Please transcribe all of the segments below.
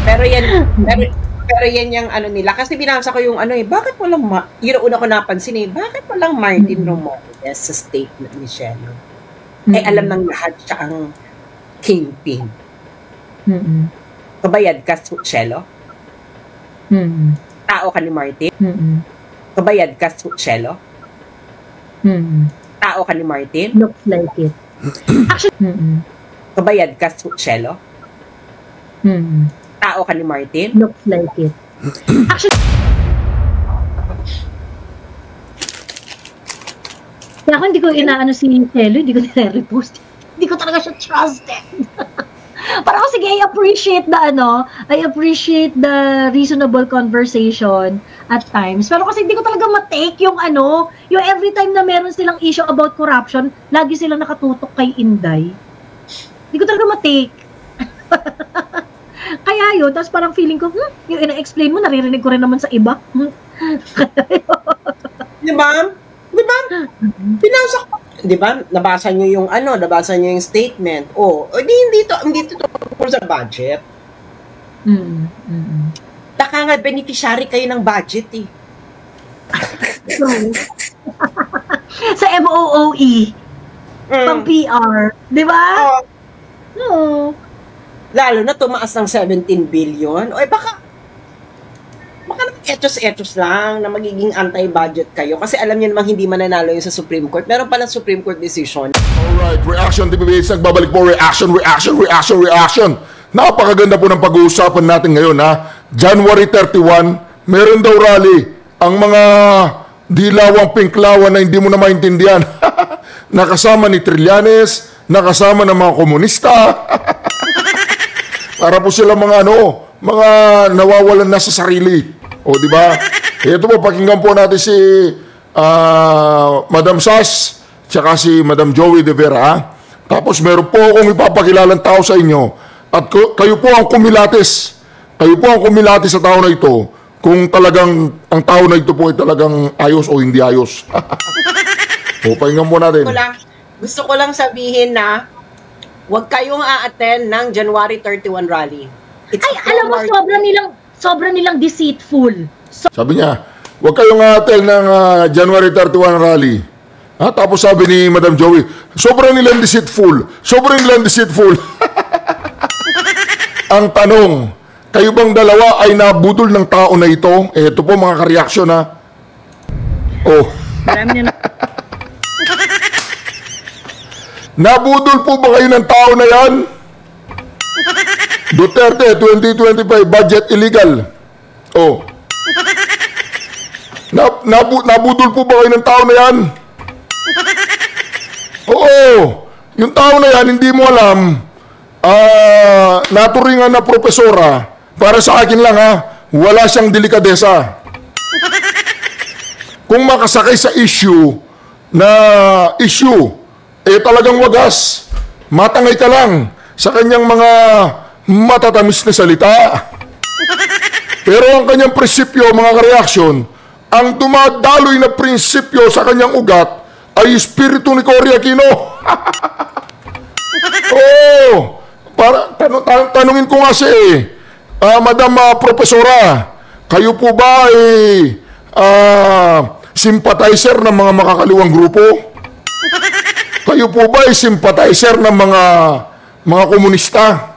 Pero yan, pero yan yung ano nila. Kasi binasa ko yung ano bakit walang, yun ang una ko napansin bakit walang Martin Romualdez sa statement ni Shelo? Alam ng lahat siya ang kingpin. Kabayad ka, Shelo? Tao ka ni Martin? Kabayad ka, Shelo? Tao ka ni Martin? Looks like it. Actually, kabayad ka, Shelo? Tao ka ni Martin? Looks like it. Actually, kaya ako hindi ko inaano si Shelo, hindi ko nire-repost. Hindi ko talaga siya trusted. Parang sige, I appreciate the reasonable conversation at times. Pero kasi hindi ko talaga matake yung yung every time na meron silang issue about corruption, lagi silang nakatutok kay Inday. Hindi ko talaga matake. Kaya yun, tapos parang feeling ko, yung ina-explain mo, naririnig ko rin naman sa iba. Di ba? Pinasa ko. Di ba? Nabasa nyo yung statement. Hindi to sa budget. Taka nga, beneficiary kayo ng budget sa MOOE. Pang PR. Di ba? Oo. Lalo na tumaas ng 17 billion. Baka etos lang na magiging anti-budget kayo. Kasi alam niyo namang hindi mananalo yung sa Supreme Court. Meron palang Supreme Court decision. Alright, reaction TVBH. Nagbabalik po, reaction. Napakaganda po ng pag-uusapan natin ngayon, ha? January 31, meron daw rally. Ang mga dilawang pinklawan na hindi mo na maintindihan. Nakasama ni Trillanes, nakasama ng mga komunista. Para po sila mga mga nawawalan na sa sarili. Di ba? Ito po, pakinggan po natin si Madam Sas, tsaka si Madam Joey De Vera. Tapos meron po akong ipapakilalang tao sa inyo. At kayo po ang kumilatis. Kayo po ang kumilatis sa tao na ito kung talagang ang tao na ito po ay talagang ayos o hindi ayos. Pakinggan po natin. Gusto ko lang sabihin na huwag kayong a-attend ng January 31 rally. Alam mo, sobra nilang deceitful. Sabi niya, huwag kayong a-attend ng January 31 rally. Tapos sabi ni Madam Joey, sobrang nilang deceitful. Ang tanong, kayo bang dalawa ay nabudol ng tao na ito? Ito po mga ka-reaction, ha? Nabudol po ba kayo ng tao na yan? Duterte 2025 budget illegal. Nabudol po ba kayo ng tao na yan? Yung tao na yan, hindi mo alam. Naturingan na propesora. Para sa akin lang, ha, wala siyang delikadesa. Kung makasakay sa issue, talagang wagas. Matangay ka lang sa kanyang mga matatamis na salita. Pero ang kanyang prinsipyo, mga ka-reaction, ang dumadaloy na prinsipyo sa kanyang ugat ay espiritu ni Cory Aquino. Tanungin ko nga Madam Profesora, kayo po ba ay sympathizer ng mga makakaliwang grupo? Kayo po ba ay sympathizer ng mga komunista?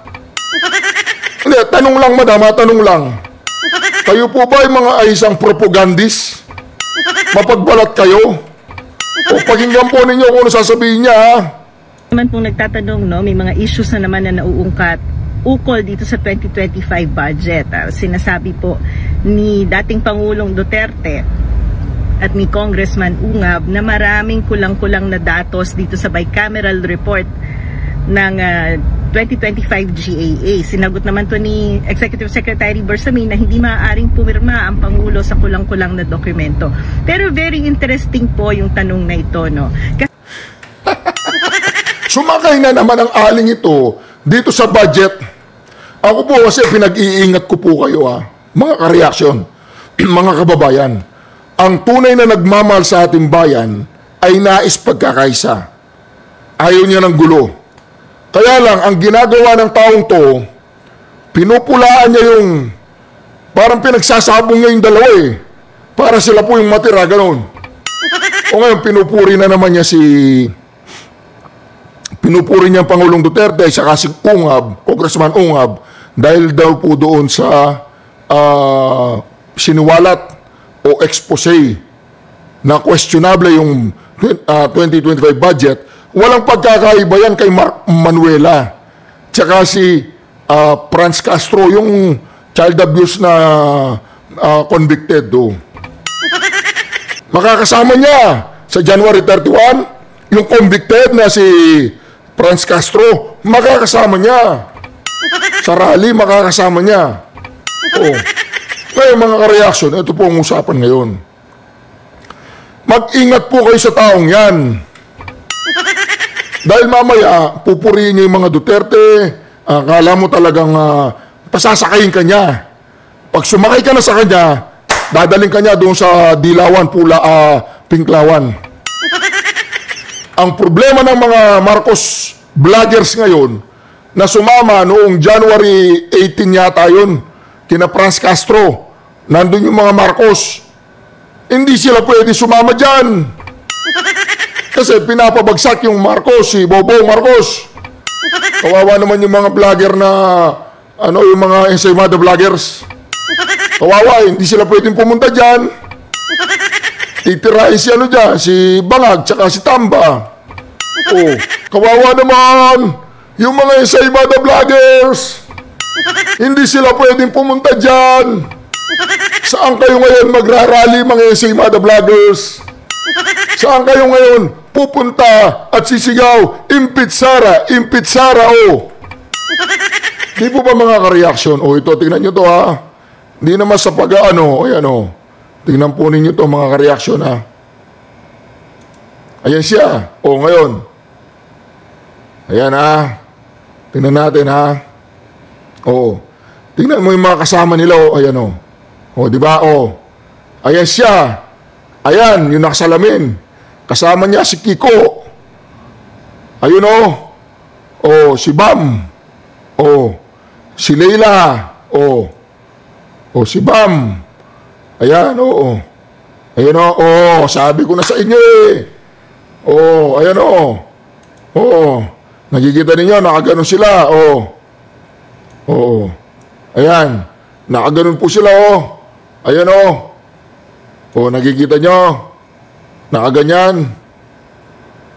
Hindi, tanong lang madam, tanong lang. Kayo po ba ay isang propagandist? Mapagbalat kayo? Pakinggan po ninyo kung ano sasabihin niya, ha? Naman pong nagtatanong, may mga issues na naman na nauungkat ukol dito sa 2025 budget. Sinasabi po ni dating Pangulong Duterte at ni Congressman Ungab na maraming kulang-kulang na datos dito sa bicameral report ng 2025 GAA. Sinagot naman to ni Executive Secretary Bersamin na hindi maaaring pumirma ang Pangulo sa kulang-kulang na dokumento. Pero very interesting po yung tanong na ito, no? Sumakay na naman ang aling ito dito sa budget. Ako po kasi pinag-iingat ko po kayo, ha, mga ka-reaction, mga kababayan. Ang tunay na nagmamahal sa ating bayan ay nais pagkakaisa. Ayaw niya ng gulo. Kaya lang, ang ginagawa ng taong to, pinupulaan niya yung, parang pinagsasabong niya yung dalawa eh. Para sila po yung matira, ganun. O ngayon, pinupuri na naman niya pinupuri niya ang Pangulong Duterte, saka si Ungab, Congressman Ungab, dahil daw po doon sa siniwalat o expose na questionable yung 2025 budget. Walang pagkakaiba yan kay Mark Manuela. Tsaka si Franz Castro, yung child abuse na convicted do. Makakasama niya sa January 31, yung convicted na si Franz Castro, makakasama niya. Sa rally, makakasama niya. Oh. Ngayon mga ka-reaction, ito po ang usapan ngayon. Mag-ingat po kayo sa taong yan. Dahil mamaya, pupurihin niyo yung mga Duterte, akala mo talagang pasasakayin ka niya. Pag sumakay ka na sa kanya, dadaling ka niya doon sa Dilawan, Pinklawan. Ang problema ng mga Marcos vloggers ngayon, na sumama noong January 18 yata yun, kina Franz Castro, nandun yung mga Marcos, hindi sila pwede sumama dyan. Kasi pinapabagsak yung Marcos, si Bobo Marcos. Kawawa naman yung mga vlogger na, yung mga ensaymada vloggers. Kawawa, hindi sila pwedeng pumunta dyan. Titirahin si dyan, si Bangag, tsaka si Tamba. Oh, kawawa naman yung mga ensaymada vloggers. Hindi sila pwedeng pumunta dyan. Saan kayo ngayon magrarally mga ensaymada vloggers? Saan kayo ngayon pupunta at sisigaw, Impit Sara, oh. Di po ba mga ka-reaction? Oh, ito, tingnan nyo to ha. Hindi naman sa ayan o. Tingnan po ninyo to mga ka-reaction ha. Ayan siya. Oh, ngayon. Ayan ha. Tingnan natin ha. Oh. Tingnan mo yung mga kasama nila oh. Ayan oh. Oh, di ba? Oh. Ayan siya. Ayan, yung nakasalamin. Kasama niya si Kiko. Ayun oh. Oh, si Bam. Oh. Si Leila. Oh. Oh, si Bam. Ayan, oh. Ayan oh. Oh, sabi ko na sa inyo eh. Oh, ayan oh. Oh. Nakikita ninyo, nakaganon sila. Oh. Oh. Ayan. Nakaganon po sila oh. Ayan oh. Oh, nakikita nyo. Nakaganyan.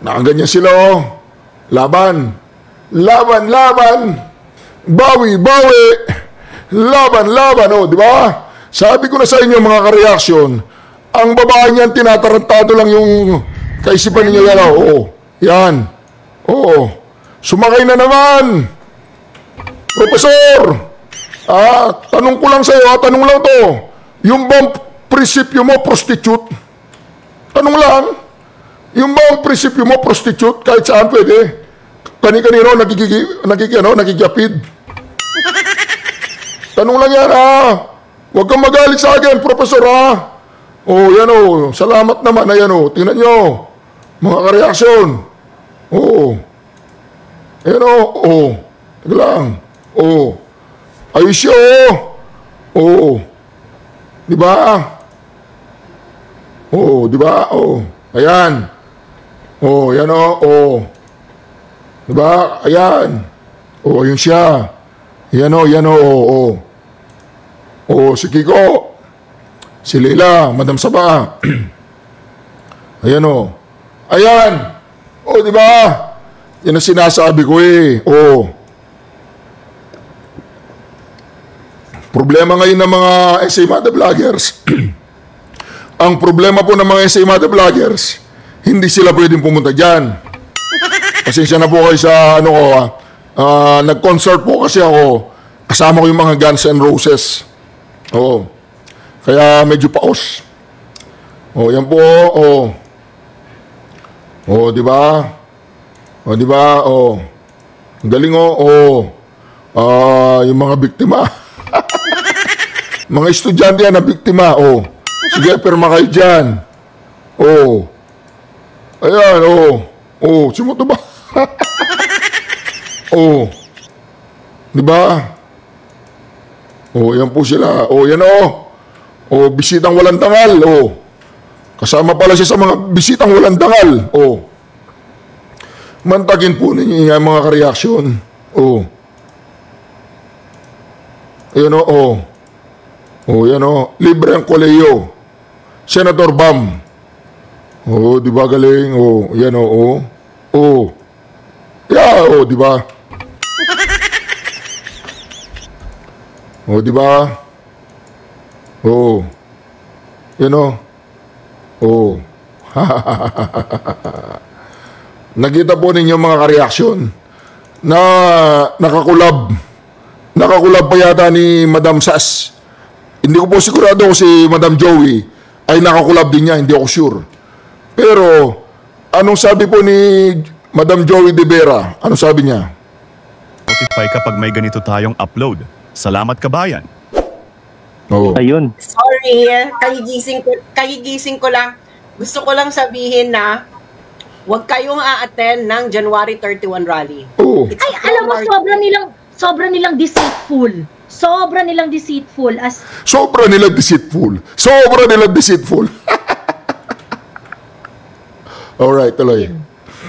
Nakaganyan sila oh. Laban. Laban, laban. Bawi, bawi. Laban, laban oh, di ba? Sabi ko na sa inyo mga ka-reaction, ang babae niyan tinatarantado lang yung kaisipan ninyo yan oh. Oh. Yan. Oh. Sumakay na naman. Profesor. Tanong ko lang sa iyo, tanong lang to. Yung bang prinsipyo mo prostitute? Tanong lang. Yung bang prinsipyo mo prostitute kahit saan pwede? Kani-kanino nagigapid. Tanong lang yan Huwag kang magalit sa akin, profesor Oh, yan oh. Salamat naman. Ayan oh. Tingnan nyo. Mga ka-reaction. Oh. Ayan oh. Oh. Taga lang. Oh. Ayos siya oh. Oh. Diba? Oh, diba? Oh. Ayan. Oh, yan oh. Oh. Diba? Ayan. Oh, ayun siya. Yan oh, yan oh. Oh. Oh, si Kiko. Si Leila, Madam Saba. Ayan oh. Ayan. Oh, diba? Yan ang sinasabi ko eh. Oh. Problema ngayon ng mga ensaymada vloggers. Ang problema po ng mga ensaymada vloggers, hindi sila pwedeng pumunta dyan. Pasensya na po kayo sa nag-concert po kasi ako. Kasama ko yung mga Guns N' Roses. Oo. Kaya medyo paos. Oh, yan po. Oh. Oh, di ba? Oh, di ba? Oh. Ang galing oh. Oh. Yung mga biktima. Mga estudyante yan na biktima. Oh. Sige, pirma kayo dyan. Oh. Ayan, oh. Oh, sumuto ba? Oh. Di ba? Oh, yan po sila. Oh, yan oh. Oh, bisitang walang dangal. Oh. Kasama pala siya sa mga bisitang walang dangal. Oh. Mantagin po ninyo yung mga ka-reaction. Oh. Ayan o, oh. Oh, yan o. Libre ang koleyo. Senator Bam. Oh, di ba galing? Oh, yan o, oh. Oh. Yeah, oh, di ba? Oh, di ba? Oh. Yan o. Oh. Nakita po ninyo mga ka-reaction na nakakulab pa yata ni Madam Sas. Hindi ko po sigurado kung si Madam Joey ay nakakulab din niya, hindi ako sure. Pero, anong sabi po ni Madam Joey De Vera? Anong sabi niya? Notify kapag may ganito tayong upload. Salamat kabayan. Oo. Ayun. Sorry, kagigising ko lang. Gusto ko lang sabihin na huwag kayong a-attend ng January 31 rally. Oo. Ay, alam mo, sobra nilang deceitful. Sobra nilang deceitful. Sobra nilang deceitful. Alright, tuloy.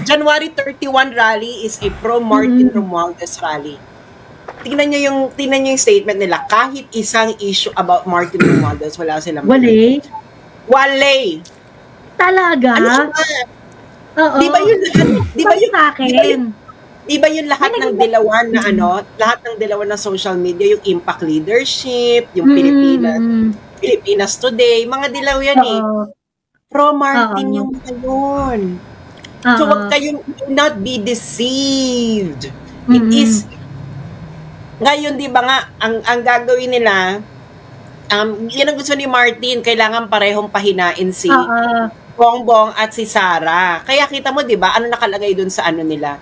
January 31 rally is a pro-Martin Romualdez rally. Tingnan nyo yung statement nila. Kahit isang issue about Martin Romualdez, wala silang... Wale? Talaga? Ano ba? Oo. Di ba yun lahat ng dilawan na lahat ng dilawan ng social media, yung Impact Leadership, yung Pilipinas Today, mga dilaw yan eh. Pro-Martin yung mga yun. So wag kayong, do not be deceived. It is, ngayon di ba nga, ang gagawin nila, yan ang gusto ni Martin, kailangan parehong pahinain si Bongbong at si Sara. Kaya kita mo, di ba, ano nakalagay dun sa ano nila?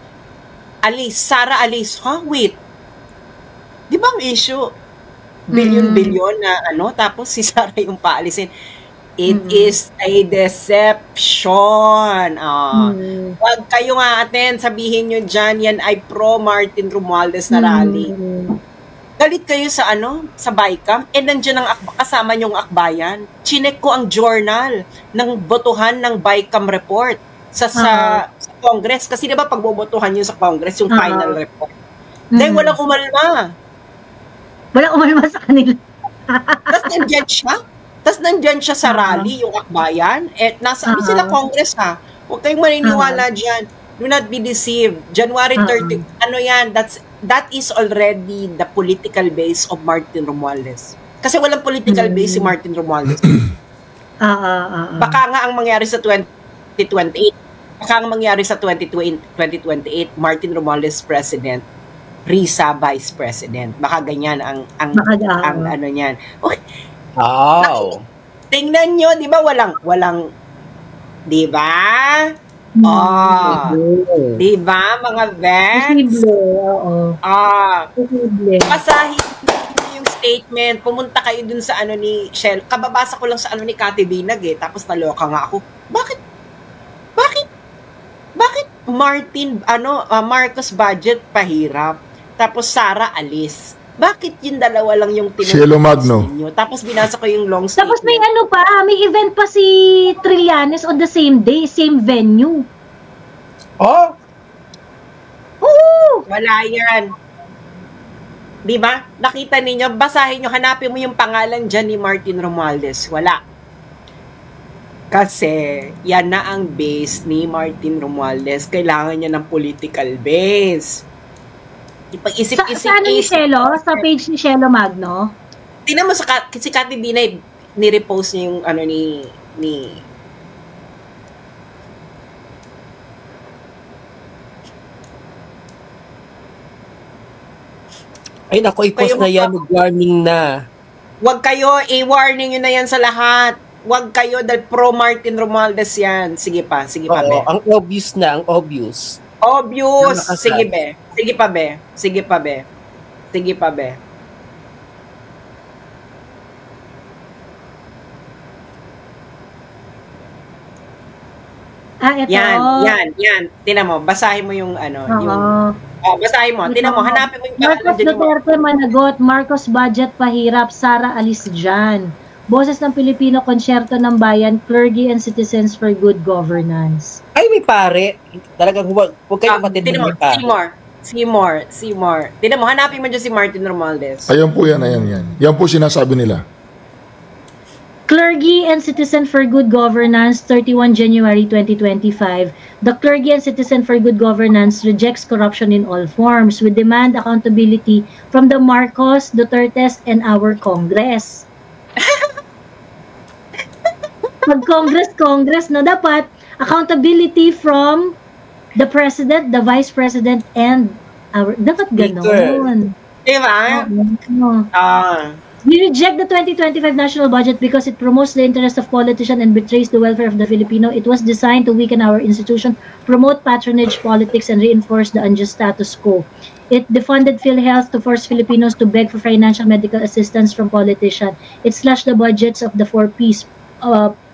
Sara Alice, wait. Di ba ang issue? Billion na tapos si Sara yung paalisin. It is a deception. Huwag kayo nga attend, sabihin nyo dyan, yan ay pro-Martin Romualdez na rally. Galit kayo sa sa BICAM, nandiyan ang kasama nyong akbayan. Chinek ko ang journal ng botohan ng BICAM report sa Congress. Kasi diba pag bobotohan yun sa Congress, yung final report. Dahil walang umalma. Walang umalma sa kanila. Tapos nandyan siya sa rally, yung akbayan. Nasa sila Congress ha. Huwag kayong maniniwala dyan. Do not be deceived. January 30, that is already the political base of Martin Romualdez. Kasi walang political base si Martin Romualdez. Baka nga ang mangyari sa 2028. Baka ang mangyari sa 2028, Martin Romualdez president, Risa vice president. Baka ganyan ang ano niyan. Okay. Wow. Tingnan nyo, di ba walang, di ba? Di ba, mga vets? Basahin yung statement, pumunta kayo dun sa ni Shell. Kababasa ko lang sa ni Cathy Binag tapos naloka nga ako. Bakit Martin, Marcos budget pahirap, tapos Sara alis? Bakit yung dalawa lang yung Cielo Magno. Ninyo? Tapos binasa ko yung long statement. Tapos may may event pa si Trillanes on the same day, same venue. Oh? Oo! Wala yan. Diba? Nakita ninyo, basahin nyo, hanapin mo yung pangalan dyan ni Martin Romualdez. Wala. Kasi, yan na ang base ni Martin Romualdez. Kailangan niya ng political base. Ipag-isip-isip. Sa ni Shelo? Sa page ni Shelo Magno? Tingnan mo si Cathy Binay, ni-repost niya yung ni Ay nako, i-post na yan, warning na. Huwag kayo, i-warning nyo na yan sa lahat. Huwag kayo dahil pro-Martin Romualdez yan. Sige pa, be. Ang obvious na, ang obvious. Obvious. Sige, be. Sige pa, be. Ito. Yan. Tingnan mo, basahin mo yung yung basahin mo. Tinan mo, hanapin mo yung Marcos Duterte managot, Marcos budget pahirap, Sara alis dyan. Boses ng Pilipino, Konsyerto ng Bayan, Clergy and Citizens for Good Governance. Ay, may pare. Talagang huwag kayo matindi may pare. Seymour. Tinan mo, hanapin mo dyan si Martin Romualdez. Ayan po yan. Yan po sinasabi nila. Clergy and Citizen for Good Governance, 31 January 2025. The Clergy and Citizen for Good Governance rejects corruption in all forms. We demand accountability from the Marcos, Dutertes, and our Congress. Congress, no, dapat accountability from the President, the Vice President, and our, dapat ganon. Diba? We reject the 2025 national budget because it promotes the interest of politicians and betrays the welfare of the Filipino. It was designed to weaken our institution, promote patronage politics, and reinforce the unjust status quo. It defunded PhilHealth to force Filipinos to beg for financial medical assistance from politicians. It slashed the budgets of the 4Ps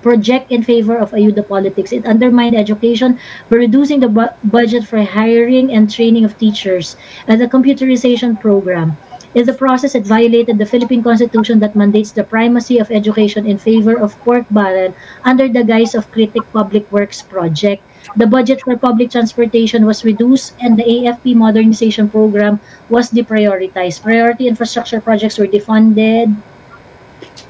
project in favor of Ayuda politics. It undermined education by reducing the budget for hiring and training of teachers and the computerization program. In the process, it violated the Philippine Constitution that mandates the primacy of education in favor of pork barrel under the guise of Critic Public Works Project. The budget for public transportation was reduced and the AFP modernization program was deprioritized. Priority infrastructure projects were defunded.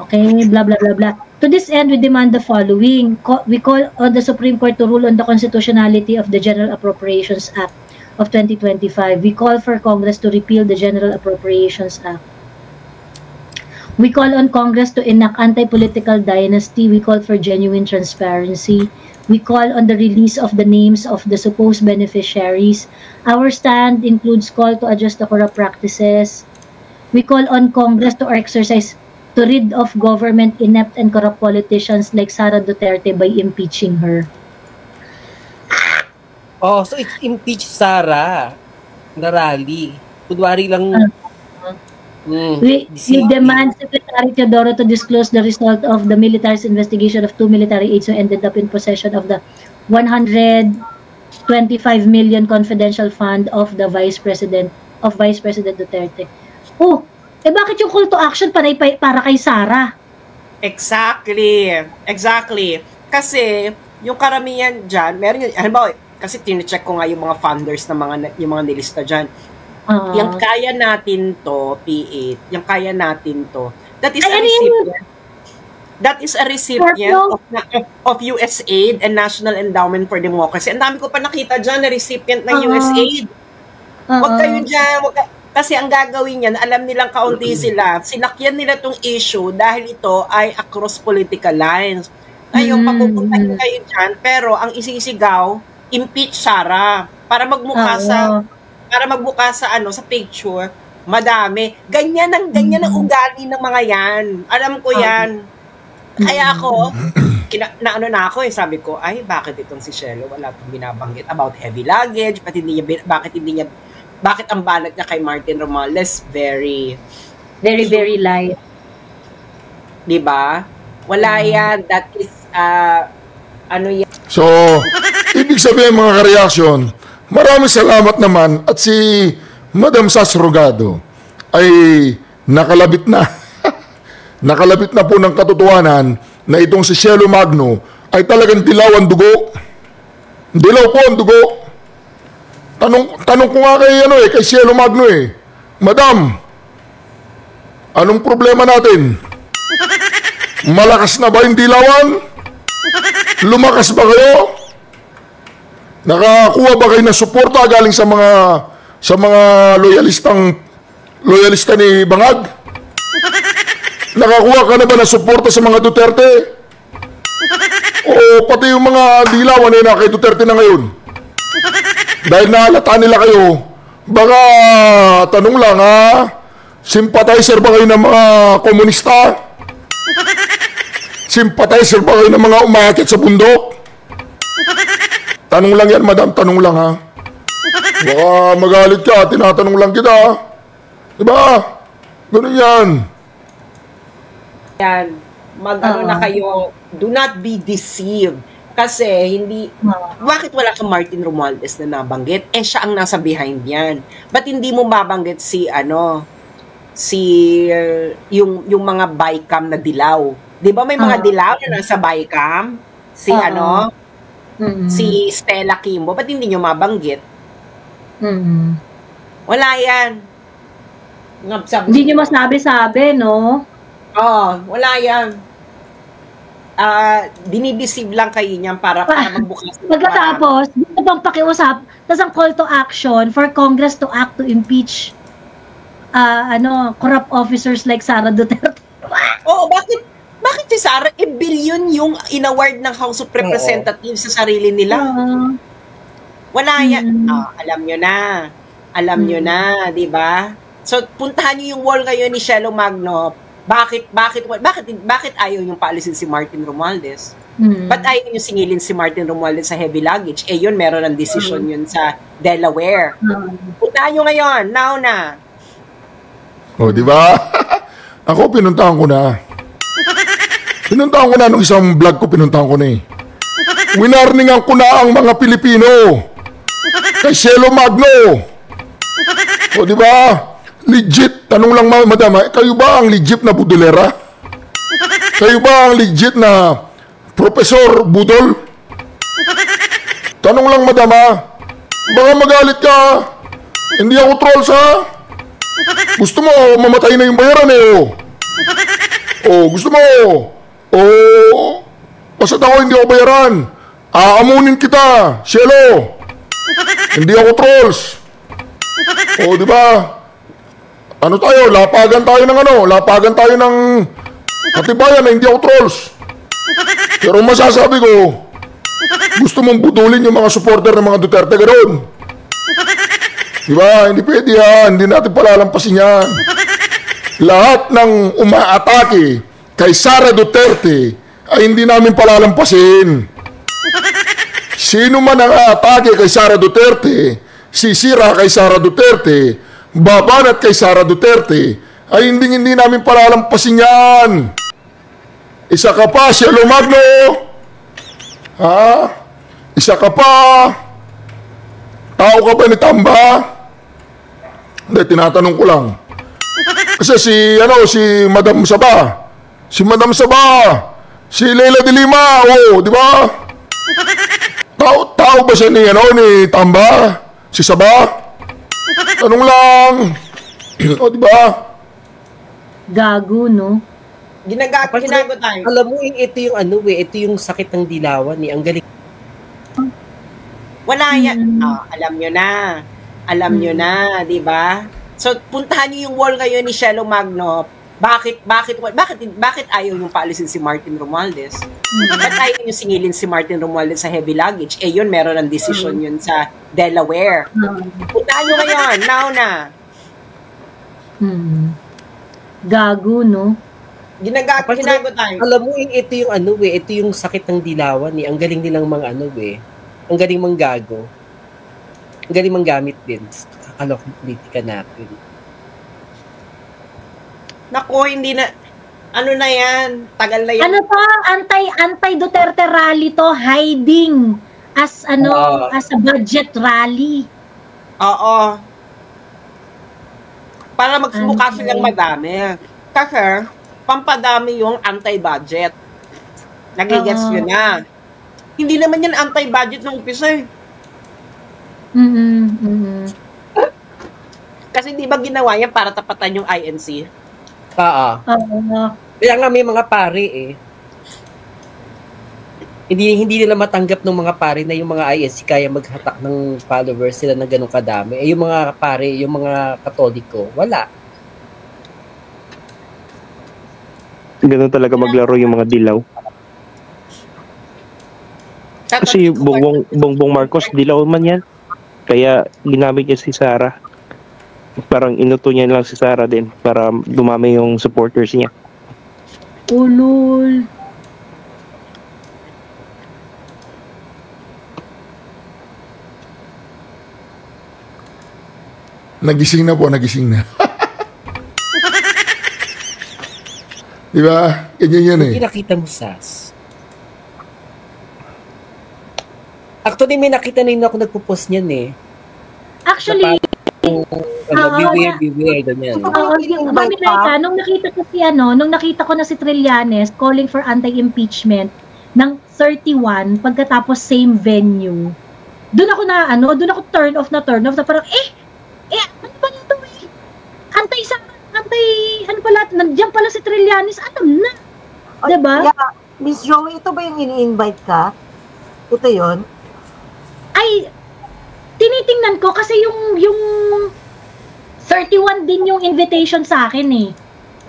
Okay, blah, blah, blah, blah. To this end, we demand the following. We call on the Supreme Court to rule on the constitutionality of the General Appropriations Act of 2025. We call for Congress to repeal the General Appropriations Act. We call on Congress to enact anti-political dynasty. We call for genuine transparency. We call on the release of the names of the supposed beneficiaries. Our stand includes call to adjust the corrupt practices. We call on Congress to exercise to rid of government inept and corrupt politicians like Sara Duterte by impeaching her. Oh, so it's impeach Sara na rally. Kunwari lang. We demand Secretary Teodoro to disclose the result of the military's investigation of 2 military aides who ended up in possession of the 125 million confidential fund of the Vice President Duterte. Oh, bakit yung call to action para kay Sara? Exactly. Kasi yung karamihan dyan, meron yun, halimbawa, kasi tine-check ko nga yung mga funders na yung mga nilista dyan. Yung kaya natin to, P8, yung kaya natin to, that is a recipient. That is a recipient of USAID and National Endowment for Democracy. Ang dami ko pa nakita dyan na recipient ng USAID. Huwag kayo dyan, kasi ang gagawin niyan, alam nilang kaunti sila. Sinakyan nila tong issue dahil ito ay across political lines. Ngayon, papupuntahin kayo dyan, pero ang isisigaw, impeach Sara para magmukha sa sa picture, madami. Ganyan ang ugali ng mga yan. Alam ko yan. Kaya ako, sabi ko, ay, bakit itong si Shelo wala itong binabanggit about heavy luggage, bakit ang balat niya kay Martin Romualdez very light. Diba? Wala yan. That is, yan. So, ibig sabihin mga ka-reaction, maraming salamat naman at si Madam Sas Rogado ay nakalabit na. Nakalabit na po ng katotohanan na itong si Shelo Magno ay talagang dilaw ang dugo. Dilaw po ang dugo. Tanong ko nga kay Shelo Magno Madam, anong problema natin? Malakas na ba yung dilawan? Lumakas ba kayo? Nakakuha ba kayo ng suporta galing sa mga loyalista ni Bangag? Nakakuha ka na ba ng suporta sa mga Duterte? O pati yung mga dilawan na kay Duterte na ngayon? Dahil nahalata nila kayo, baka tanong lang sympathizer ba kayo ng mga komunista? Sympathizer ba kayo ng mga umaakit sa bundok? Tanong lang yan, madam, tanong lang Baka magalit ka, tinatanong lang kita. Diba? Ganun yan. Yan. Na kayo, do not be deceived. Kasi hindi, bakit wala kang Martin Romualdez na nabanggit? Eh, siya ang nasa behind yan. Ba't hindi mo mabanggit si, yung mga bycam na dilaw? Di ba may mga dilaw na nasa bycam? Si, si Stella Kimbo. Ba't hindi nyo mabanggit? Wala yan. Hindi nyo masabi-sabi, no? Wala yan. Dinideceive lang kayo niyan para magbukas. Pagkatapos, dito pang pakiusap, tas ang call to action for Congress to act to impeach corrupt officers like Sara Duterte. Bakit si Sara, billion yung inaward ng House of Representatives sa sarili nila? Wala yan. Alam nyo na, di ba? So, puntahan nyo yung wall ngayon ni Shelo Magno. Bakit ayaw yung paalisin si Martin Romualdez? Ba't ayaw yung singilin si Martin Romualdez sa heavy luggage? Eh yun, meron ng decision yun sa Delaware. Puntahan nyo ngayon, now na. Di ba? Ako, pinuntahan ko na. Nung isang vlog ko, pinuntahan ko na eh. Winarningan ko na ang mga Pilipino kay Shelo Magno. Di ba? Legit, tanong lang madam, kayo ba ang legit na budolera? Kayo ba ang legit na Professor Budol? Tanong lang madam, baka magalit ka. Hindi ako trolls ha. Gusto mo mamatay na yung bayaran gusto mo basta ako hindi ako bayaran. Aamunin kita, Shelo. Hindi ako trolls. Di ba? Lapagan tayo ng katibayan na hindi ako trolls. Pero masasabi ko, gusto mong budulin yung mga supporter ng mga Duterte, ganoon. Diba? Hindi pwede yan. Hindi natin palalampasin yan. Lahat ng umaatake kay Sara Duterte ay hindi namin palalampasin. Sino man ang aatake kay Sara Duterte, sisira kay Sara Duterte, babanat kay Sara Duterte, ay hindi namin palalampasin yan. Isa ka pa, Shelo Magno. Isa ka pa. Tao ka ba ni Tamba? Hindi, tinatanong ko lang. Kasi si Madam Saba. Si Leila de Lima, di ba? Tao ba siya ni Tamba? Si Saba? Tanong lang. Di ba? Gago, no? Ginago tayo. Alam mo, ito yung sakit ng dilawan Ang galing. Wala yan. Alam nyo na, di ba? So, puntahan nyo yung wall ngayon ni Shelo Magno. Bakit ayaw yung paalisin si Martin Romualdez? Ba't ayaw yung singilin si Martin Romualdez sa heavy luggage? Eh yun, meron ng decision yun sa Delaware. Puntahan nyo ngayon, now na. Gago, no? Ginago tayo. Alam mo, ito yung sakit ng dilawan Ang galing nilang ang galing manggago. Ang galing manggamit din. Politika natin. Naku, hindi na, na yan, tagal na yan. Anti-Duterte rally to, hiding as a budget rally. Oo. Para magmukha silang madami. Kasi, pampadami yung anti-budget. Nagigets nyo na. Hindi naman yan anti-budget ng umpisa eh. Kasi di ba ginawa yan para tapatan yung INC? Kaya nga may mga pare Hindi nila matanggap ng mga pare na yung mga INC kaya maghatak ng followers sila ng ganun kadami. Yung mga pare, yung mga Katoliko, wala. Ganun talaga maglaro yung mga dilaw. Kasi Bongbong Marcos, dilaw man yan. Kaya ginamit niya si Sara. Parang inuto niya lang si Sara din para dumami yung supporters niya. Ulul. Nagising na. Di ba? Ganyan yan eh. Hindi nakita mo, Sas. Actually, may nakita na yun ako nagpo-post niyan eh. Actually, beware, ganyan. Mami Laika, nung nakita ko na si Trillanes calling for anti-impeachment ng 31 pagkatapos same venue, doon ako turn off na parang, ano ba nito eh? Ano pala, nandiyan pala si Trillanes, na? Diba? Yeah. Miss Joey, ito ba yung ini-invite ka? Ito yon? Ay, tinitingnan ko kasi yung 31 din yung invitation sa akin eh.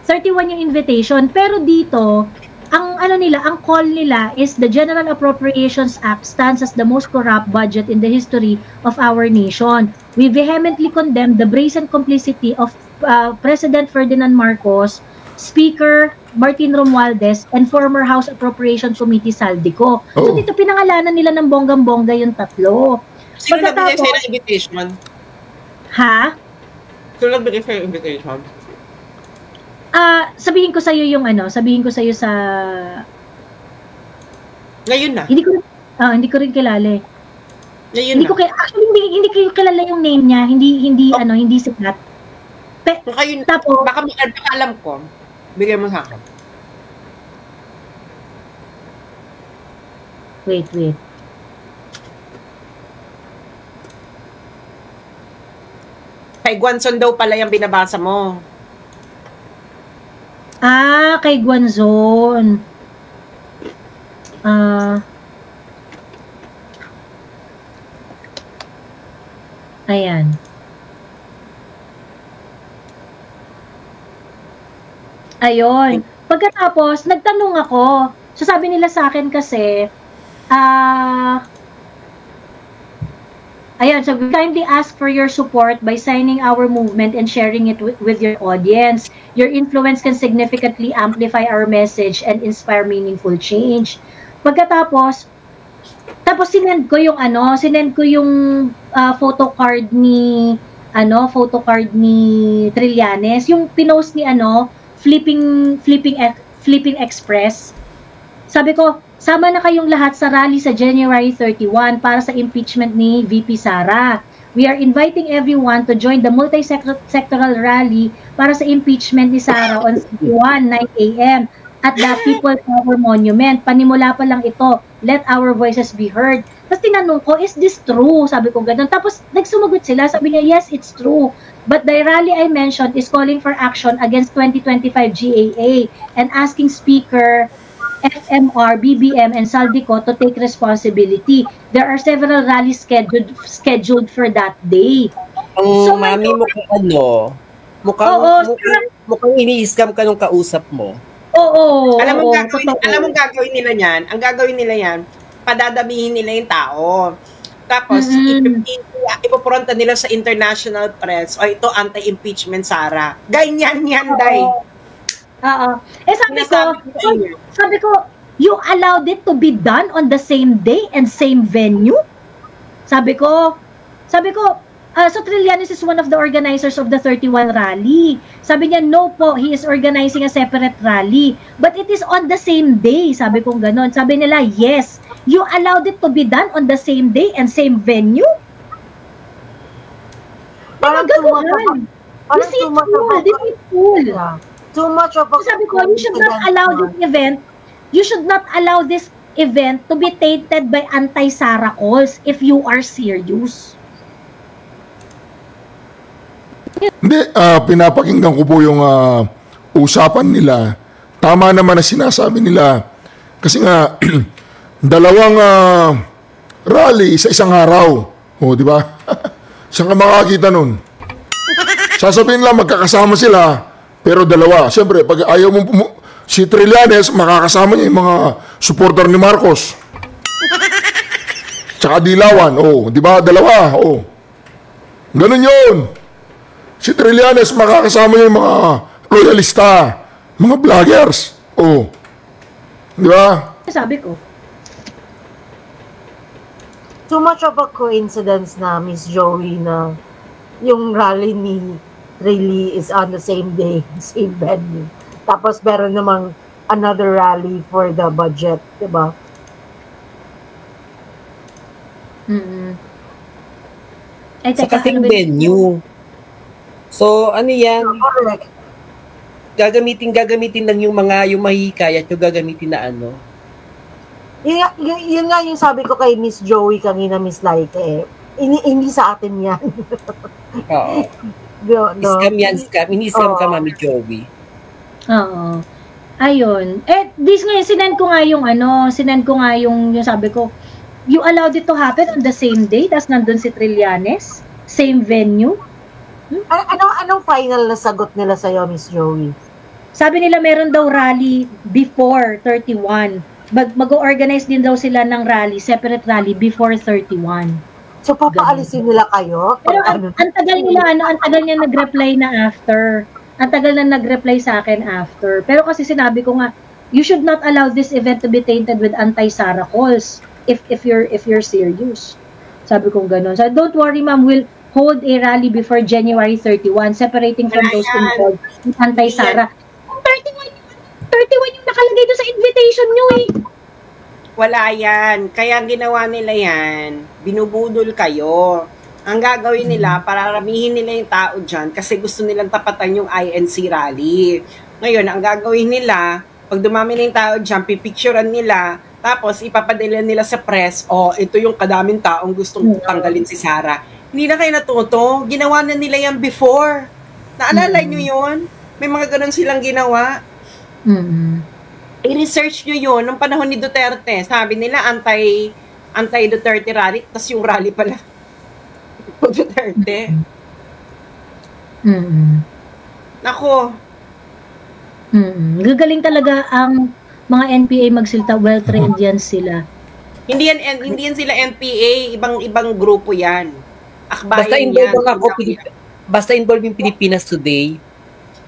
31 yung invitation, pero dito, ang call nila is the General Appropriations Act stands as the most corrupt budget in the history of our nation. We vehemently condemn the brazen complicity of President Ferdinand Marcos, Speaker Martin Romualdez, and former House Appropriation Committee Saldico. So dito pinangalanan nila ng bonggang-bongga yung tatlo. Sino nagbigay sa'yo ng invitation? Ha? Sino nagbigay sa'yo ng invitation? Sabihin ko sa'yo sa... Ngayon na? Hindi ko rin kilala eh. Ngayon na? Hindi ko kilala yung name niya. Hindi sikat. Tapos, baka alam ko. Bigay mo sa akin. Wait. Kay Guanzon daw pala yung binabasa mo. Kay Guanzon. Ayan. Ayun. Pagkatapos, nagtanong ako. So, sabi nila sa akin kasi, ayan, so we kindly ask for your support by signing our movement and sharing it with your audience. Your influence can significantly amplify our message and inspire meaningful change. Pagkatapos, sinend ko yung photocard ni Trillanes, yung pinost ni Flipping Express. Sabi ko, sama na kayong lahat sa rally sa January 31 para sa impeachment ni VP Sara. We are inviting everyone to join the multi-sectoral rally para sa impeachment ni Sara on 9 a.m. at the People Power Monument. Panimula pa lang ito. Let our voices be heard. Tapos tinanong ko, is this true? Sabi ko ganun. Tapos nagsumagot sila. Sabi niya, yes, it's true. But the rally I mentioned is calling for action against 2025 GAA and asking Speaker FMR, BBM, and Saldico to take responsibility. There are several rallies scheduled for that day. So, mami, mukhang ini-scam ka nung kausap mo. Oo. Alam mo gagawin nila yan? Ang gagawin nila yan, padadamihin nila yung tao. Tapos, ipopronta nila sa international press, ito, anti-impeachment, Sara. Ganyan yan, Day. Oo. Sabi ko, you allowed it to be done on the same day and same venue? Sabi ko, so Trillanes is one of the organizers of the 31 rally. Sabi niya, no po, he is organizing a separate rally. But it is on the same day. Sabi ko ganon. Sabi nila, yes. You allowed it to be done on the same day and same venue? Parang too much of a sabi ko, you should not allow this event to be tainted by anti-Sara calls if you are serious. Hindi, pinapakinggan ko po yung usapan nila. Tama naman na sinasabi nila. Kasi nga, dalawang rally sa isang araw. O, di ba? Saan ka makakita nun? Sasabihin lang, magkakasama sila, pero dalawa. Siyempre, pag ayaw mo si Trillanes, makakasama niya yung mga supporter ni Marcos. Tsaka Dilawan. O, di ba? Dalawa. O. Ganun yun. Si Trillanes, makakasama niya yung mga loyalista, mga vloggers. O. Di ba? Sabi ko. Too much of a coincidence na, Miss Joey, na yung rally ni Trilly is on the same day, same venue. Tapos meron namang another rally for the budget, diba? Ay, Sa teka, kasing ano ba- venue. So, ano yan? Correct. Gagamitin lang yung mahihikayat yung gagamitin na ano. Yun nga yung sabi ko kay Miss Joey kanina, Miss Laike. Hindi sa atin yan. Oo. No. Scam yan, scam. Ini-scam ka, Oo. Mami Joey. Oo. Ayun. This ngayon, sinend ko nga yung sabi ko, you allowed it to happen on the same day, tas nandun si Trillanes, same venue. Anong final na sagot nila sa'yo, Miss Joey? Sabi nila meron daw rally before 31. Mag-organize din daw sila ng rally, separate rally before 31. So, papaalisin nila kayo? Pero ang tagal niya nag-reply na after. Ang tagal na nag-reply sa akin after. Pero kasi sinabi ko nga, you should not allow this event to be tainted with anti-Sara calls if you're serious. Sabi ko gano'n. So, don't worry, ma'am, we'll hold a rally before January 31, separating from those involved with anti-Sara. 31 yung nakalagay doon sa invitation nyo eh. Wala yan. Kaya ang ginawa nila yan, binubudol kayo. Ang gagawin nila, pararamihin nila yung tao dyan kasi gusto nilang tapatan yung INC rally. Ngayon, ang gagawin nila, pag dumami na yung tao dyan, pipicturean nila, tapos ipapadala nila sa press, ito yung kadaming taong gustong tanggalin si Sara. Hindi na kayo natuto. Ginawa na nila yan before. Naalala nyo yun? May mga ganun silang ginawa. I-research nyo yun nung panahon ni Duterte. Sabi nila anti-Duterte rally, tas yung rally pala Duterte. Nako. Gagaling talaga ang mga NPA magsilta. Well-trained yan sila. Hindi yan sila NPA, ibang grupo yan. Akbayan Basta involved yung Pilipinas Today.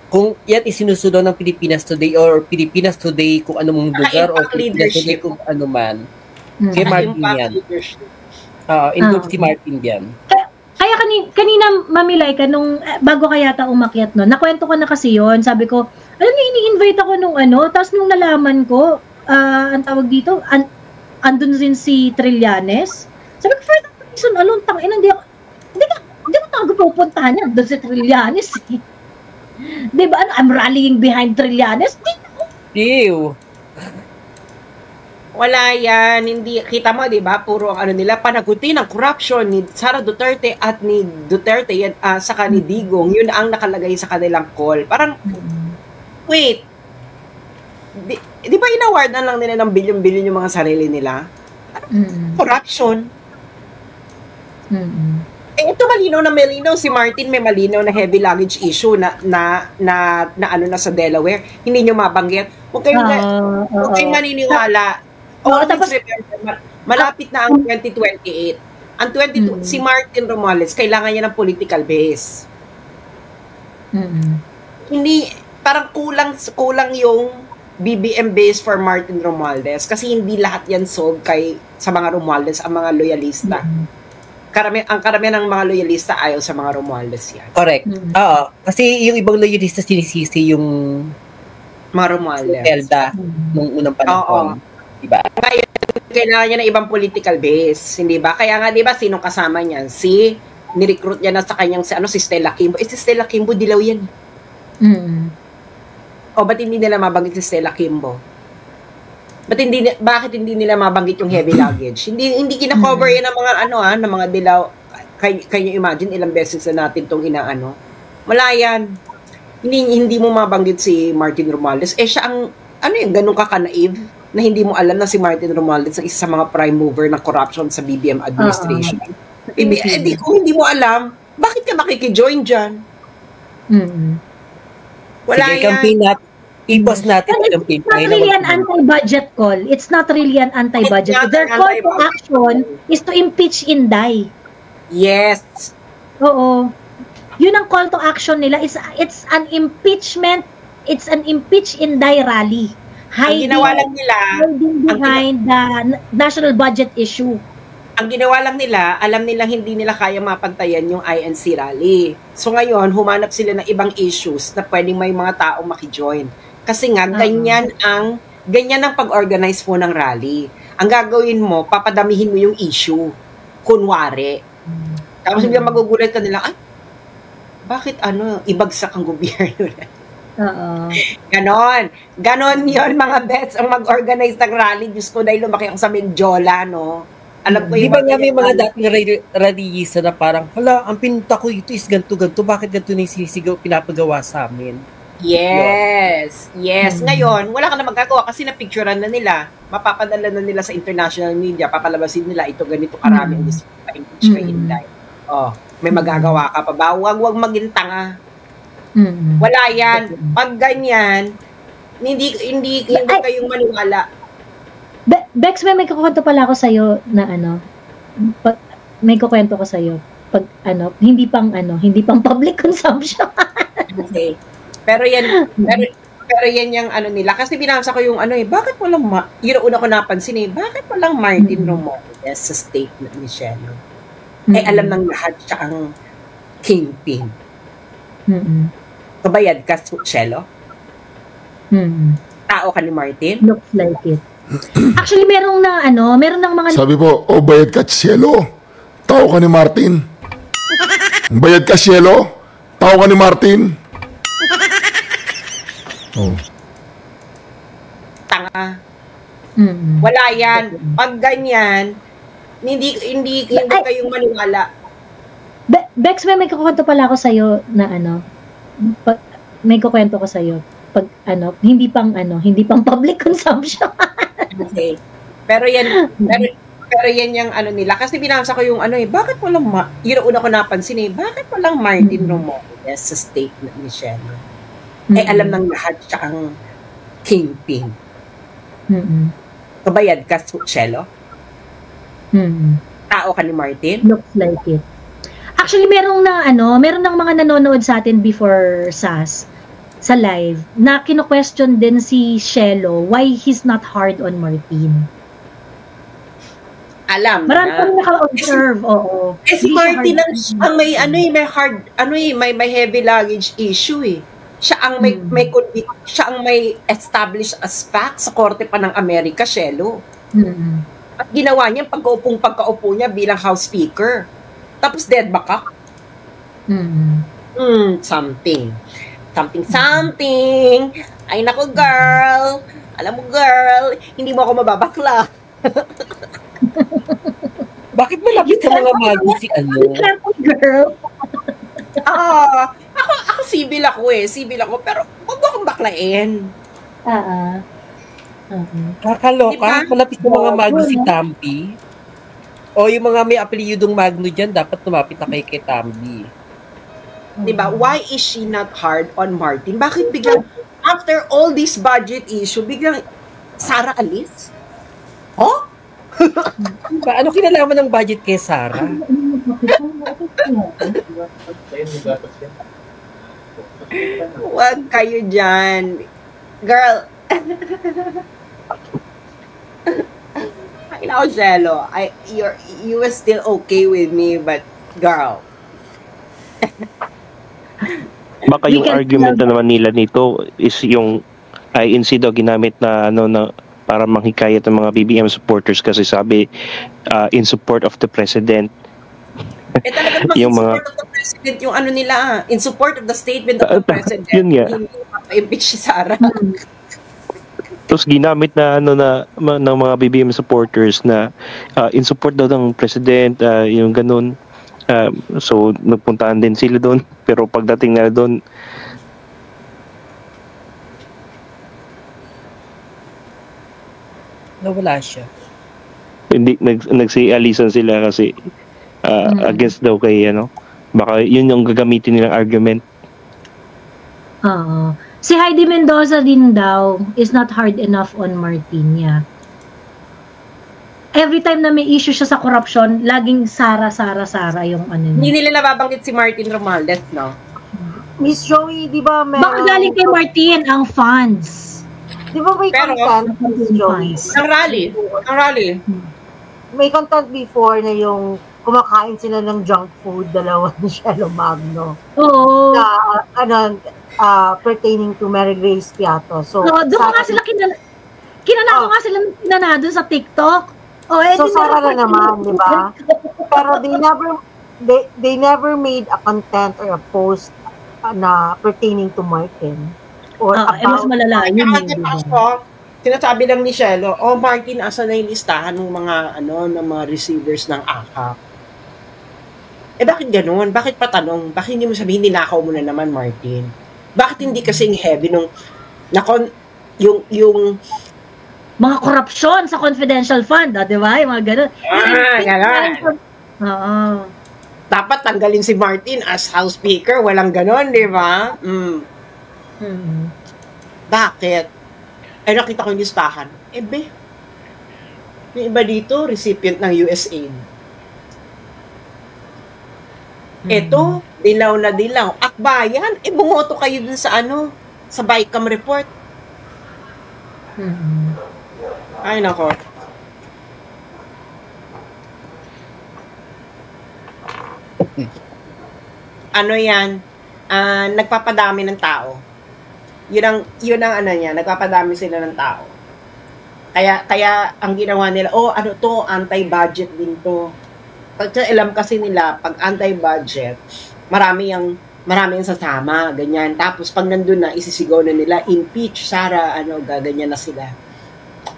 Kung yan isinusunod ng Pilipinas Today or Pilipinas Today kung anong lugar o Pilipinas Today kung ano man. Si Martin yan. Involved si Martin yan. Kaya kanina, Mami Laika, nung bago ka yata umakyat no, nakwento ko na kasi yon. Sabi ko, alam niyo, ini-invite ako nung tapos nung nalaman ko, ang tawag dito, andun rin si Trillanes. Sabi ko, for that reason, hindi ko tago pupuntahan yan, doon si Trillanes eh. Diba, I'm rallying behind Trillanes? Ew. Wala yan, hindi, kita mo, di ba, puro ang nila, panagutin ang corruption ni Sara Duterte at ni Duterte, saka ni Digong, yun ang nakalagay sa kanilang call. Parang, wait, di ba inaward na lang nila ng bilyon-bilyon yung mga sarili nila? Corruption. Ito malinaw na si Martin may malinaw na heavy luggage issue na sa Delaware. Hindi nyo mabanggit. Huwag kayong maniniwala. Tapos, malapit na ang 2028. Ang si Martin Romualdez, kailangan niya ng political base. Hindi, parang kulang yung BBM base for Martin Romualdez kasi hindi lahat yan sold sa mga Romualdez, ang mga loyalista. Ang karamihan ng mga loyalista ayaw sa mga Romualdez yan. Correct. Oo. Kasi yung ibang loyalista sinisisi yung mga Romualdez. Elda nung unang panahon. Diba? Ngayon, kailangan niya ng ibang political base. Hindi ba? Kaya nga, di ba, sinong kasama niyan? Nirecruit niya na sa kanyang, si Stella Kimbo. Si Stella Kimbo, dilaw yan. O, ba't hindi nila mabanggit si Stella Kimbo? Bakit hindi nila mabanggit yung heavy luggage? Hindi kina-cover yan ng mga ng mga dilaw. Can you imagine ilang beses na natin tong wala yan. Hindi mo mabanggit si Martin Romualdez. Siya ang ganun ka-naive na hindi mo alam na si Martin Romualdez ang isa sa mga prime mover ng corruption sa BBM administration. Kung hindi mo alam, bakit ka makikijoin dyan? Wala sige, yan. campaign natin. I-boss natin ang campaign. It's not really an anti-budget call. It's not really an anti-budget. Their call to action is to impeach Inday. Yes. Oo. Yun ang call to action nila. It's an impeachment. It's an impeach Inday rally. Ang ginawa lang nila, behind the national budget issue. Ang ginawa lang nila, alam nilang hindi nila kaya mapantayan yung INC rally. So ngayon, humanap sila ng ibang issues na pwedeng may mga tao makijoin. Kasi nga, ganyan ang pag-organize mo ng rally. Ang gagawin mo, papadamihin mo yung issue. kunwari. Tapos biglang magugulat ka nila, ay, bakit ibagsak ang gobyerno na? Oo. Ganon yun, mga bets, ang mag-organize ng rally. Diyos ko, dahil lumaki ako sa Mendiola, no? Alam ko Di ba nga may mga dating rallyista na parang, hala, ang pinunta ko ito is ganto-ganto, bakit ganto na yung sinisigaw pinapagawa sa amin? Yes. Ngayon, wala ka na magagawa kasi napicturean na nila. Mapapadala na nila sa international media. Papalabasin nila ito ganito karami ang gusto pa-impeach kay Inday. Oh, may magagawa ka pa ba? Huwag maging tanga. Wala yan. Pag ganyan, hindi kayong maniwala. Bex, may kukwento pala ako sa'yo na may kukwento ko sa'yo. Pag hindi pang public consumption. Okay. Pero yan yung nila. Kasi binasa ko yung bakit walang, yun una ko napansin bakit walang Martin Romualdez sa statement ni Shelo? Alam ng lahat siya ang kingpin. Kabayad ka, Shelo? Tao ka ni Martin? Looks like it. Actually, meron ng mga... Sabi po, bayad ka, Shelo? Tao ka ni Martin? Bayad ka, Shelo? Tao ka ni Martin? Tanga. Wala yan. Pag ganyan, hindi kayong maniwala. Bex, may kukwento pala ako sa'yo na may kukwento ko sa'yo. Pag hindi pang public consumption. Okay. Pero yan yung nila. Kasi binasa ko yung bakit walang, yun una ko napansin bakit walang Martin Romualdez sa statement ni Shelo? Alam ng lahat siya ang kingpin. Kabayad ka, Shelo? Tao ka ni Martin? Looks like it. Actually, meron ng mga nanonood sa atin before SAS sa live na kino-question din si Shelo why he's not hard on Martin. Alam marami pa rin naka-observe, oo. Si Martin ang may heavy luggage issue Siya ang siya ang may established as fact sa korte pa ng Amerika, Shelo. At ginawa niya pagkaupo niya bilang House Speaker. Tapos dead ba ka? Something. Ay nako, girl. Alam mo, girl, hindi mo ako mababakla. Bakit malapit sa mga mago si girl? Ako civil ako, pero huwag mo akong baklain. Kakaloka, diba? Malapit sa mga mago si Tampi. O yung mga may apelyidong magno dyan, dapat lumapit na kay Tampi. Diba? Why is she not hard on Martin? Bakit biglang, after all this budget issue, biglang Sara alis? Oh? Diba? Ano kinalaman ng budget kay Sara? Huwag kayo dyan. Girl. I know, Shelo. You were still okay with me, but girl. Baka yung argument na naman nila nito is yung INC daw ginamit na para manghikayat ng mga BBM supporters kasi sabi in support of the president. Talaga yung mga support of the president yung nila in support of the statement of the president. Yun nga. Impeach si Sara. Tapos ginamit na ng mga BBM supporters na in support daw ng president, yung ganun. So nagpuntahan din sila doon, pero pagdating na doon nawala siya. Hindi nagsialisan sila kasi against daw kay baka yun yung gagamitin nilang argument. Si Heidi Mendoza din daw is not hard enough on Martin niya. Every time na may issue siya sa corruption, laging Sara yung niya. Hindi nila nababanggit si Martin Romualdez, no? Miss Joey, di ba meron... Baka galing kay Martin ang funds. Di ba may content, Miss Joey? Ang rally. May content before na yung kumakain sila ng junk food, dalawa ni Shelo Magno. Oo. Pertaining to Mary Grace Piato. So doon nga sila kinanako nga sila doon sa TikTok. So Sara na naman, di ba? Pero they never made a content or a post na pertaining to Martin. Or mas malala yun. Sinasabi lang ni Shelo, Martin, asa na yung listahan ng mga, ng mga receivers ng AKAP? Bakit ganun? Bakit patanong? Bakit hindi mo sabihin, ninakaw mo na naman, Martin? Bakit hindi kasing heavy nung, yung mga korupsyon sa confidential fund, di ba? Yung mga ganun. Ganun. Oo. Dapat tanggalin si Martin as House Speaker. Walang ganun, di ba? Bakit? Nakita ko yung listahan. Yung iba dito, recipient ng USAID. Ito, dilaw na dilaw. Akbayan, bumoto kayo dun sa sa BICAM report. Ay, nako. Yan? Nagpapadami ng tao. Yun ang niya, nagpapadami sila ng tao. Kaya ang ginawa nila, anti-budget din to. Alam kasi nila, pag anti-budget, marami yung sasama, ganyan. Tapos pag nandun na, isisigaw na nila, impeach, Sara, gaganyan na sila.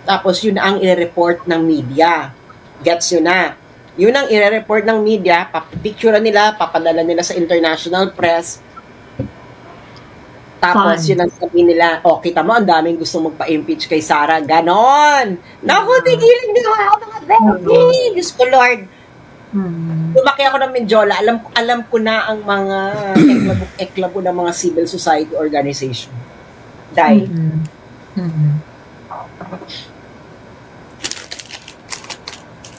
Tapos yun ang i-report ng media. Gets yun na. Yun ang i-report ng media, papipicture nila, papadala nila sa international press. Tapos yun ang sabihin nila, kita mo, ang daming gusto magpa-impeach kay Sara. Ganon! Naku, tigilin nyo ako mga baby! Diyos ko, Lord! Lumaki ako ng Menjola, alam ko na ang mga eklabo ng mga civil society organization. Dahil.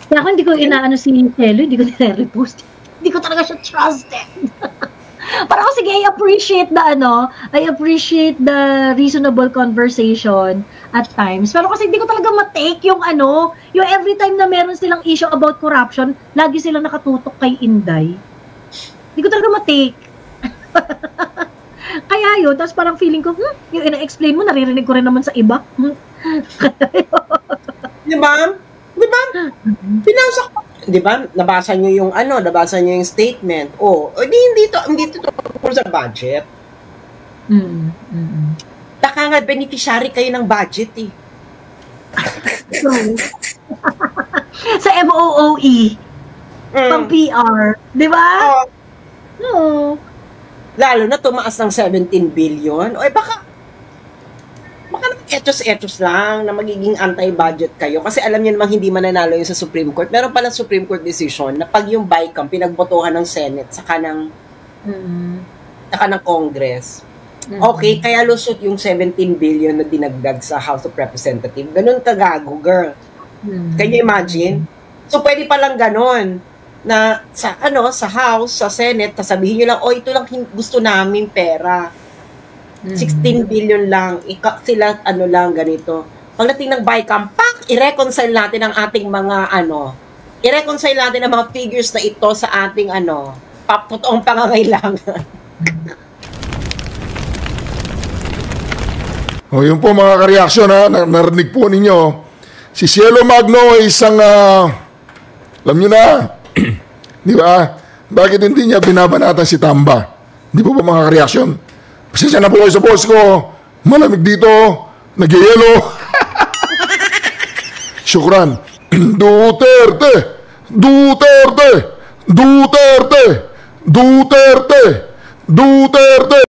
Kaya ako hindi ko inaano si Shelo, hindi ko nire-repost. Hindi ko talaga siya trusted. Para ako, sige, I appreciate the reasonable conversation at times. Pero kasi hindi ko talaga matake yung yung every time na meron silang issue about corruption, lagi silang nakatutok kay Inday. Hindi ko talaga matake. Kaya yun, tapos parang feeling ko, yung ina-explain mo, naririnig ko rin naman sa iba. Di ba? Pinasa ko. Di ba? Nabasa niyo yung statement. Hindi to sa budget. Baka nga beneficiary kayo ng budget eh. Sa MOOE. Pang PR. Di ba? No. Lalo na tumaas ng 17 billion. Baka etos lang na magiging anti-budget kayo. Kasi alam niyo namang hindi mananalo yung sa Supreme Court. Meron pala Supreme Court decision na pag yung BICAM pinagbotohan ng Senate saka ng Congress. Okay, kaya lusot yung 17 billion na dinagdag sa House of Representatives. Ganun kagago, girl. Can you imagine? So, pwede palang ganun na sa House, sa Senate, sabihin nyo lang, ito lang gusto namin pera. 16 billion lang, sila ganito. Pagdating ng BICAM, i-reconcile natin ang ating mga i-reconcile natin ang mga figures na ito sa ating totoong pangangailangan. Yun po mga kareaksyon narinig po ninyo. Si Cielo Magno ay isang, alam nyo na, di ba? Bakit hindi niya binabanatan si Tamba? Di po ba mga kareaksyon? Pasensya na po kayo sa boss ko. Malamig dito. Nagyayelo. Syukran. Duterte. Duterte. Duterte. Duterte. Duterte.